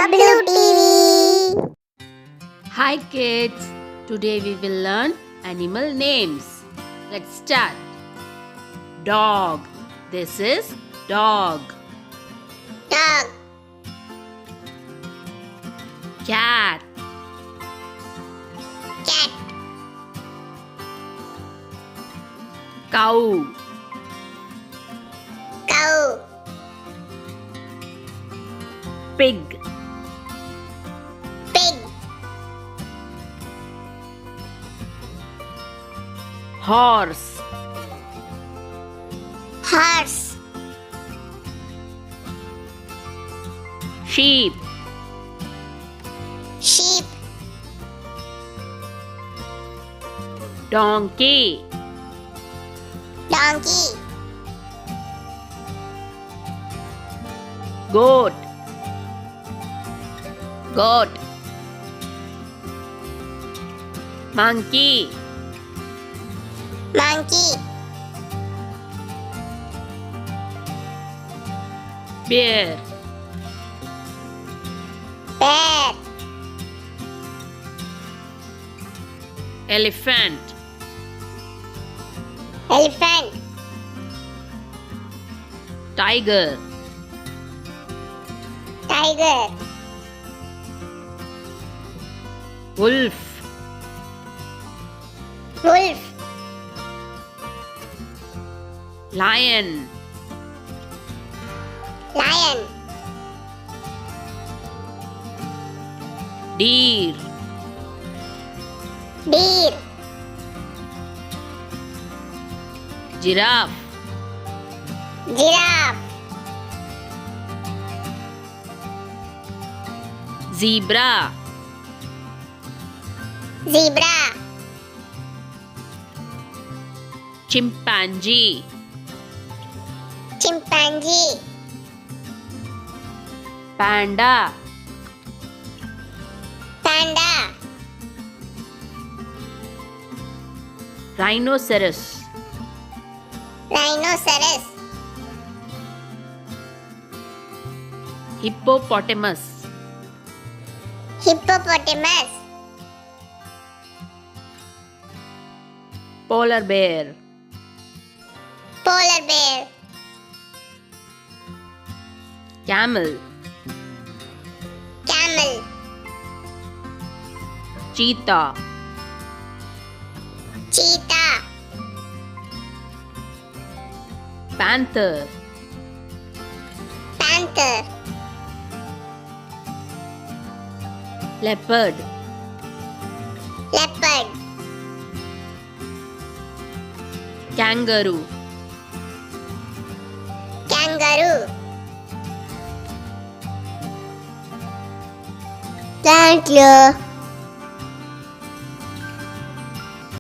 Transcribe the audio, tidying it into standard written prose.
Blue TV. Hi kids, today we will learn animal names. Let's start. Dog. This is dog. Dog. Cat. Cat. Cow. Cow. Pig. Pig. Horse. Horse. Sheep. Sheep. Donkey. Donkey. Goat. Goat. Monkey. Monkey. Bear. Bear. Elephant. Elephant. Tiger. Tiger. Wolf. Wolf. Lion. Lion. Deer. Deer. Giraffe. Giraffe. Zebra. Zebra. Chimpanzee. Chimpanzee. Panda. Panda. Rhinoceros. Rhinoceros. Hippopotamus. Hippopotamus. Polar bear. Polar bear. Camel. Camel. Cheetah. Cheetah. Panther. Panther. Leopard. Leopard. Kangaroo. Kangaroo. Thank you.